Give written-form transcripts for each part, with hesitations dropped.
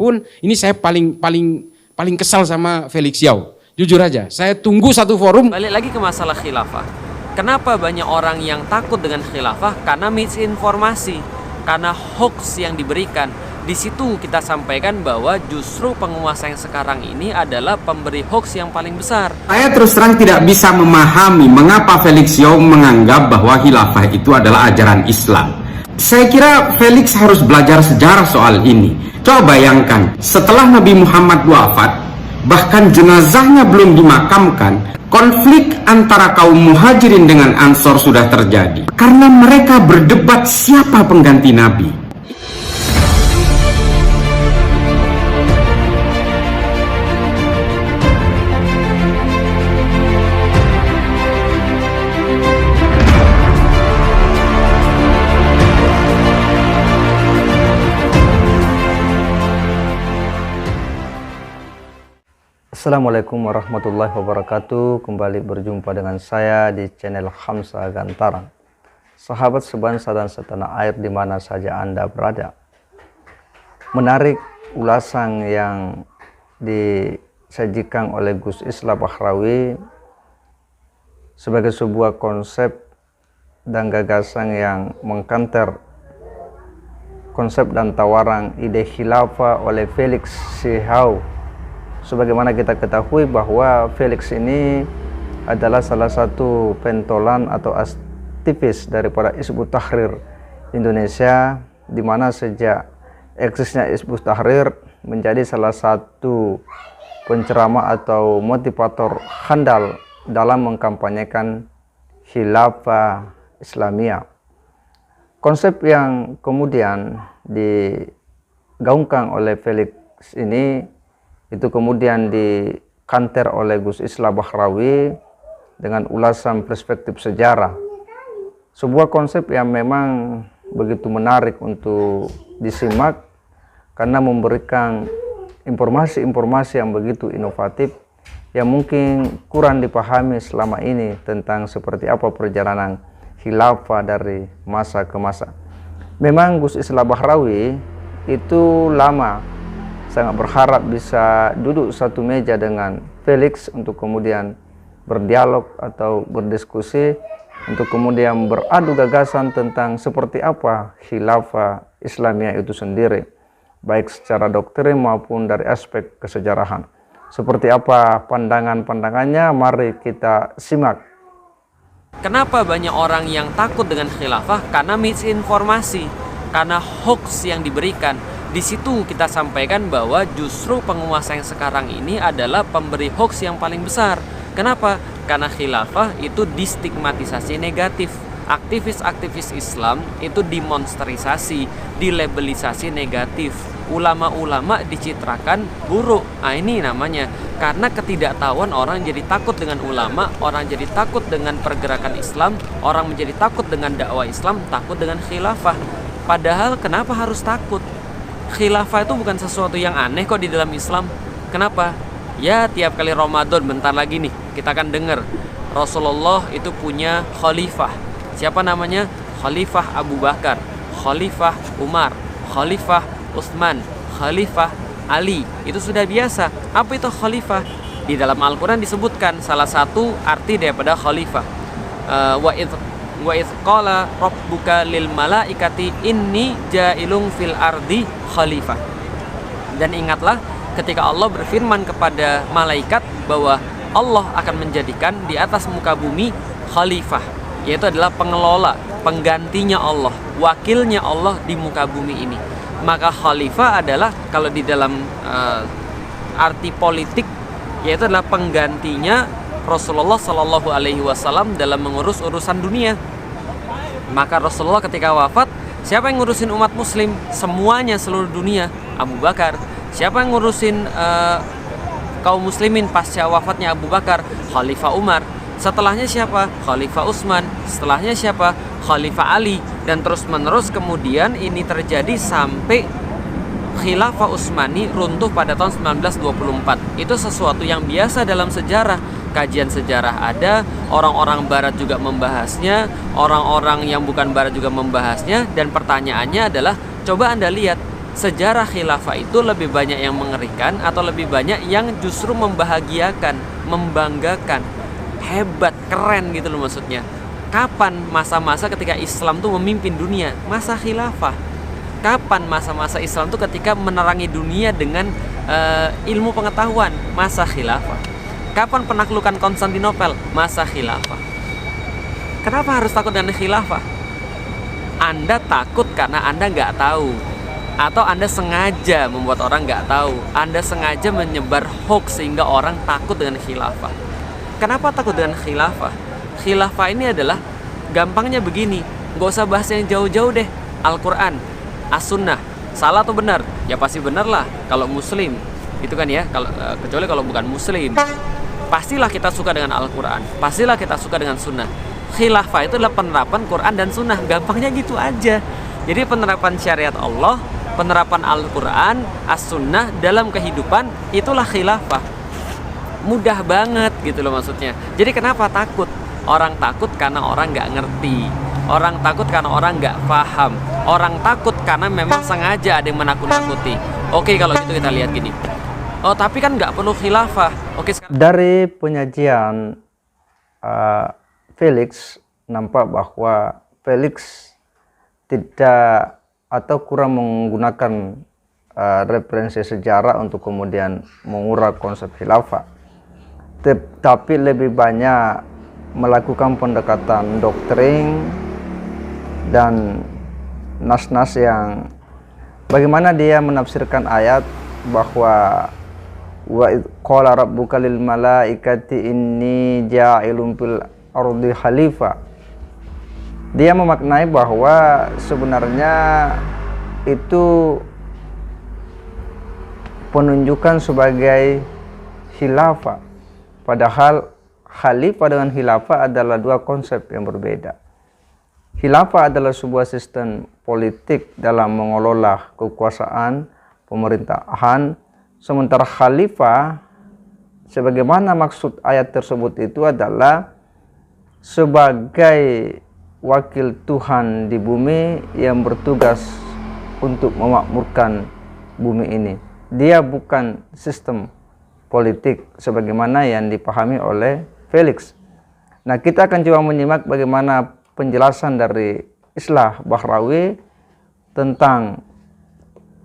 apapun, ini saya paling kesal sama Felix Yao. Jujur aja, saya tunggu satu forum. Balik lagi ke masalah khilafah. Kenapa banyak orang yang takut dengan khilafah? Karena misinformasi, karena hoax yang diberikan. Di situ kita sampaikan bahwa justru penguasa yang sekarang ini adalah pemberi hoax yang paling besar. Saya terus terang tidak bisa memahami mengapa Felix Yao menganggap bahwa khilafah itu adalah ajaran Islam. Saya kira Felix harus belajar sejarah soal ini. Coba bayangkan, setelah Nabi Muhammad wafat, bahkan jenazahnya belum dimakamkan, konflik antara kaum muhajirin dengan ansor sudah terjadi. Karena mereka berdebat siapa pengganti Nabi. Assalamualaikum warahmatullahi wabarakatuh. Kembali berjumpa dengan saya di channel Hamzah Gantarang. Sahabat sebangsa dan setanah air di mana saja Anda berada, menarik ulasan yang disajikan oleh Gus Islah Bahrawi sebagai sebuah konsep dan gagasan yang mengkanter konsep dan tawaran ide khilafah oleh Felix Yao. Sebagaimana kita ketahui bahwa Felix ini adalah salah satu pentolan atau aktivis daripada Hizbut Tahrir Indonesia, di mana sejak eksisnya Hizbut Tahrir menjadi salah satu penceramah atau motivator handal dalam mengkampanyekan khilafah Islamiyah. Konsep yang kemudian digaungkan oleh Felix ini itu kemudian dikanter oleh Gus Islah Bahrawi dengan ulasan perspektif sejarah. Sebuah konsep yang memang begitu menarik untuk disimak karena memberikan informasi-informasi yang begitu inovatif yang mungkin kurang dipahami selama ini tentang seperti apa perjalanan khilafah dari masa ke masa. Memang Gus Islah Bahrawi itu lama sangat berharap bisa duduk satu meja dengan Felix untuk kemudian berdialog atau berdiskusi, untuk kemudian beradu gagasan tentang seperti apa khilafah Islamiyah itu sendiri, baik secara doktrin maupun dari aspek kesejarahan. Seperti apa pandangan-pandangannya, mari kita simak. Kenapa banyak orang yang takut dengan khilafah? Karena misinformasi, karena hoax yang diberikan. Di situ kita sampaikan bahwa justru penguasa yang sekarang ini adalah pemberi hoax yang paling besar. Kenapa? Karena khilafah itu distigmatisasi negatif. Aktivis-aktivis Islam itu dimonsterisasi, dilabelisasi negatif. Ulama-ulama dicitrakan buruk. Nah, ini namanya. Karena ketidaktahuan orang jadi takut dengan ulama, orang jadi takut dengan pergerakan Islam, orang menjadi takut dengan dakwah Islam, takut dengan khilafah. Padahal kenapa harus takut? Khilafah itu bukan sesuatu yang aneh kok di dalam Islam. Kenapa? Ya tiap kali Ramadan bentar lagi nih kita akan dengar Rasulullah itu punya khalifah. Siapa namanya? Khalifah Abu Bakar, Khalifah Umar, Khalifah Utsman, Khalifah Ali. Itu sudah biasa. Apa itu khalifah? Di dalam Al-Quran disebutkan salah satu arti daripada khalifah. Wa idz qala rabbuka lil malaikati inni ja'ilun fil ardi khalifah. Dan ingatlah ketika Allah berfirman kepada malaikat bahwa Allah akan menjadikan di atas muka bumi khalifah, yaitu adalah pengelola, penggantinya Allah, wakilnya Allah di muka bumi ini. Maka khalifah adalah kalau di dalam arti politik yaitu adalah penggantinya Rasulullah Shallallahu Alaihi Wasallam dalam mengurus urusan dunia. Maka Rasulullah ketika wafat, siapa yang ngurusin umat muslim? Semuanya, seluruh dunia, Abu Bakar. Siapa yang ngurusin kaum muslimin pasca wafatnya Abu Bakar? Khalifah Umar. Setelahnya siapa? Khalifah Utsman. Setelahnya siapa? Khalifah Ali. Dan terus menerus kemudian ini terjadi sampai Khilafah Utsmani runtuh pada tahun 1924. Itu sesuatu yang biasa dalam sejarah. Kajian sejarah ada, orang-orang barat juga membahasnya, orang-orang yang bukan barat juga membahasnya. Dan pertanyaannya adalah, coba Anda lihat, sejarah khilafah itu lebih banyak yang mengerikan atau lebih banyak yang justru membahagiakan, membanggakan, hebat, keren gitu loh maksudnya. Kapan masa-masa ketika Islam tuh memimpin dunia? Masa khilafah. Kapan masa-masa Islam tuh ketika menerangi dunia dengan ilmu pengetahuan? Masa khilafah. Kapan penaklukan Konstantinopel? Masa khilafah. Kenapa harus takut dengan khilafah? Anda takut karena Anda nggak tahu, atau Anda sengaja membuat orang nggak tahu. Anda sengaja menyebar hoax sehingga orang takut dengan khilafah. Kenapa takut dengan khilafah? Khilafah ini adalah gampangnya begini, nggak usah bahas yang jauh-jauh deh. Al-Quran, As-Sunnah, salah atau benar? Ya pasti benar lah kalau Muslim, itu kan ya. Kecuali kalau bukan Muslim, pastilah kita suka dengan Al-Quran, pastilah kita suka dengan Sunnah. Khilafah itu adalah penerapan Quran dan Sunnah, gampangnya gitu aja. Jadi penerapan syariat Allah, penerapan Al-Quran, As-Sunnah dalam kehidupan, itulah khilafah. Mudah banget gitu loh maksudnya. Jadi kenapa takut? Orang takut karena orang nggak ngerti. Orang takut karena orang nggak paham. Orang takut karena memang sengaja ada yang menakut-nakuti. Oke, kalau gitu kita lihat gini. Oh tapi kan nggak perlu khilafah. Oke, sekarang Dari penyajian Felix, nampak bahwa Felix tidak atau kurang menggunakan referensi sejarah untuk kemudian mengurai konsep khilafah, tapi lebih banyak melakukan pendekatan doktrin dan nas-nas yang bagaimana dia menafsirkan ayat bahwa wa qala rabbuka lil malaikati inni ja'ilun fil ardi khalifah. Dia memaknai bahwa sebenarnya itu penunjukan sebagai khilafah, padahal khalifah dengan khilafah adalah dua konsep yang berbeda. Khilafah adalah sebuah sistem politik dalam mengelola kekuasaan pemerintahan, sementara khalifah sebagaimana maksud ayat tersebut itu adalah sebagai wakil Tuhan di bumi yang bertugas untuk memakmurkan bumi ini. Dia bukan sistem politik sebagaimana yang dipahami oleh Felix. Nah, kita akan coba menyimak bagaimana penjelasan dari Islah Bahrawi tentang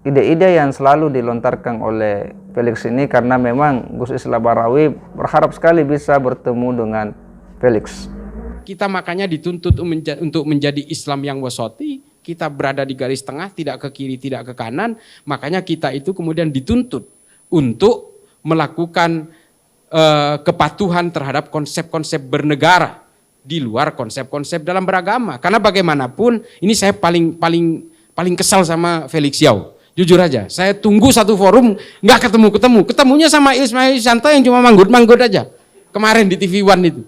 ide-ide yang selalu dilontarkan oleh Felix ini, karena memang Gus Islah Bahrawi berharap sekali bisa bertemu dengan Felix. Kita makanya dituntut untuk menjadi Islam yang wasati. Kita berada di garis tengah, tidak ke kiri, tidak ke kanan. Makanya kita itu kemudian dituntut untuk melakukan kepatuhan terhadap konsep-konsep bernegara di luar konsep-konsep dalam beragama. Karena bagaimanapun, ini saya paling kesal sama Felix Yao. Jujur aja, saya tunggu satu forum nggak ketemu. Ketemunya sama Ismail Santo yang cuma manggut-manggut aja. Kemarin di TV One itu.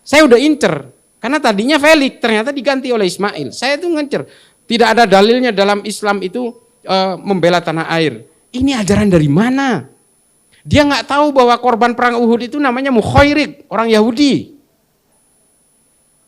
Saya udah incer. Karena tadinya Felix, ternyata diganti oleh Ismail. Saya tuh ngincer. Tidak ada dalilnya dalam Islam itu membela tanah air. Ini ajaran dari mana? Dia nggak tahu bahwa korban perang Uhud itu namanya Mukhairik, orang Yahudi.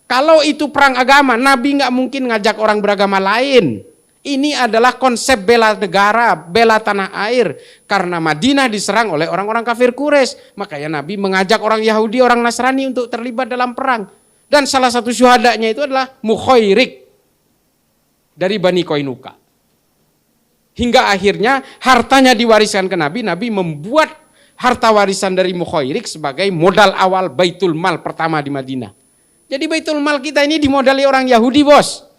Kalau itu perang agama, Nabi nggak mungkin ngajak orang beragama lain. Ini adalah konsep bela negara, bela tanah air. Karena Madinah diserang oleh orang-orang kafir Quraisy, makanya Nabi mengajak orang Yahudi, orang Nasrani untuk terlibat dalam perang. Dan salah satu syuhadanya itu adalah Mukhairik dari Bani Qainuqa. Hingga akhirnya hartanya diwariskan ke Nabi. Nabi membuat harta warisan dari Mukhairik sebagai modal awal Baitul Mal pertama di Madinah. Jadi Baitul Mal kita ini dimodali orang Yahudi, bos.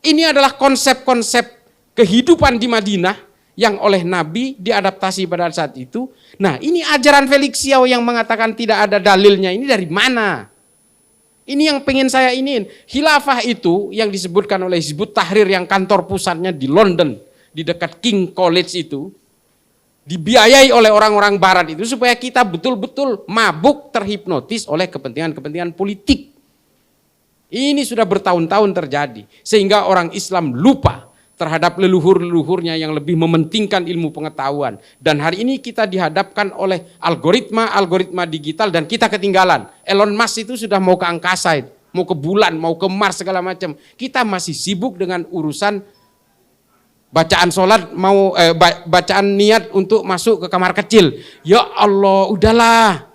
Ini adalah konsep-konsep kehidupan di Madinah yang oleh Nabi diadaptasi pada saat itu. Nah, ini ajaran Felix Yao yang mengatakan tidak ada dalilnya, ini dari mana? Ini yang pengen saya iniin. Khilafah itu yang disebutkan oleh Hizbut Tahrir yang kantor pusatnya di London, di dekat King College itu, dibiayai oleh orang-orang barat itu supaya kita betul-betul mabuk terhipnotis oleh kepentingan-kepentingan politik. Ini sudah bertahun-tahun terjadi, sehingga orang Islam lupa terhadap leluhur-leluhurnya yang lebih mementingkan ilmu pengetahuan. Dan hari ini kita dihadapkan oleh algoritma digital dan kita ketinggalan. Elon Musk itu sudah mau ke angkasa, mau ke bulan, mau ke Mars segala macam. Kita masih sibuk dengan urusan Bacaan sholat mau bacaan niat untuk masuk ke kamar kecil. Ya Allah, udahlah.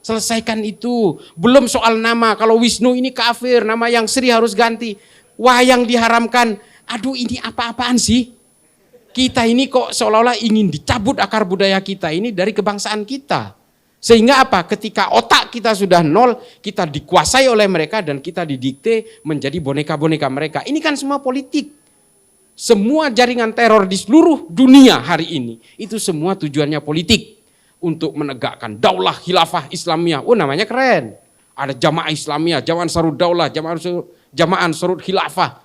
Selesaikan itu. Belum soal nama. Kalau Wisnu ini kafir, nama yang Sri harus ganti. Wayang diharamkan. Aduh, ini apa-apaan sih? Kita ini kok seolah-olah ingin dicabut akar budaya kita ini dari kebangsaan kita. Sehingga apa? Ketika otak kita sudah nol, kita dikuasai oleh mereka dan kita didikte menjadi boneka-boneka mereka. Ini kan semua politik. Semua jaringan teror di seluruh dunia hari ini, itu semua tujuannya politik. Untuk menegakkan daulah khilafah Islamiyah. Oh, namanya keren. Ada Jamaah Islamiyah, Jamaah Ansarud Daulah, Jamaah Ansarud Khilafah.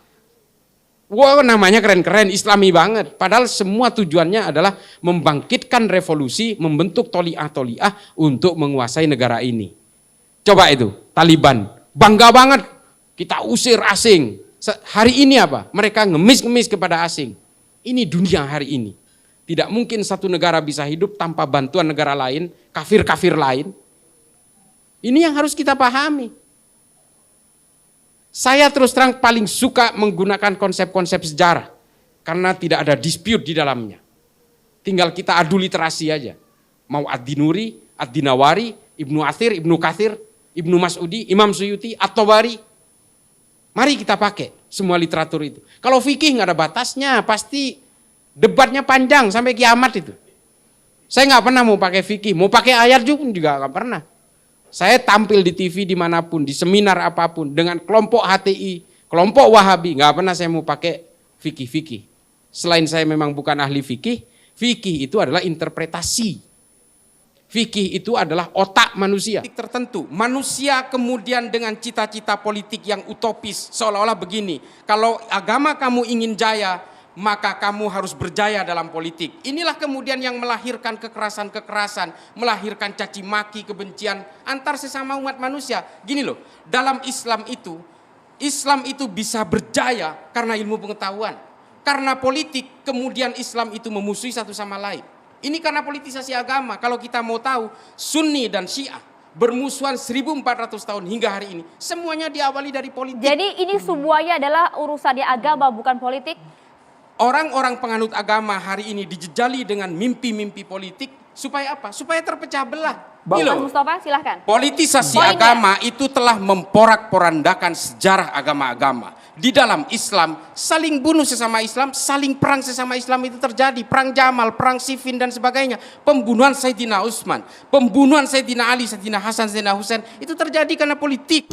Wow, namanya keren-keren, Islami banget. Padahal semua tujuannya adalah membangkitkan revolusi, membentuk toliah-toliah untuk menguasai negara ini. Coba itu, Taliban. Bangga banget, kita usir asing. Hari ini apa? Mereka ngemis-ngemis kepada asing. Ini dunia hari ini. Tidak mungkin satu negara bisa hidup tanpa bantuan negara lain, kafir-kafir lain. Ini yang harus kita pahami. Saya terus terang paling suka menggunakan konsep-konsep sejarah karena tidak ada dispute di dalamnya. Tinggal kita adu literasi aja. Mau Ad-Dinuri, Ad-Dinawari, Ibnu Athir, Ibnu Kathir, Ibnu Mas'udi, Imam Suyuti, At-Tabari. Mari kita pakai semua literatur itu. Kalau fikih nggak ada batasnya, pasti debatnya panjang sampai kiamat itu. Saya nggak pernah mau pakai fikih, mau pakai ayat juga nggak pernah. Saya tampil di TV dimanapun, di seminar apapun, dengan kelompok HTI, kelompok Wahabi, nggak pernah saya mau pakai fikih-fikih. Selain saya memang bukan ahli fikih, fikih itu adalah interpretasi. Fikih itu adalah otak manusia. Tertentu, manusia kemudian dengan cita-cita politik yang utopis, seolah-olah begini, kalau agama kamu ingin jaya, maka kamu harus berjaya dalam politik. Inilah kemudian yang melahirkan kekerasan-kekerasan, melahirkan caci maki, kebencian antar sesama umat manusia. Gini loh, dalam Islam itu bisa berjaya karena ilmu pengetahuan. Karena politik, kemudian Islam itu memusuhi satu sama lain. Ini karena politisasi agama. Kalau kita mau tahu, Sunni dan Syiah bermusuhan 1400 tahun hingga hari ini. Semuanya diawali dari politik. Jadi ini semuanya adalah urusan di agama, bukan politik? Orang-orang penganut agama hari ini dijejali dengan mimpi-mimpi politik supaya apa? Supaya terpecah belah. Pak Mustafa, silahkan. Politisasi agama itu telah memporak-porandakan sejarah agama-agama. Di dalam Islam, saling bunuh sesama Islam, saling perang sesama Islam itu terjadi. Perang Jamal, perang Siffin dan sebagainya. Pembunuhan Sayyidina Utsman, pembunuhan Sayyidina Ali, Sayyidina Hasan, Sayyidina Husain itu terjadi karena politik.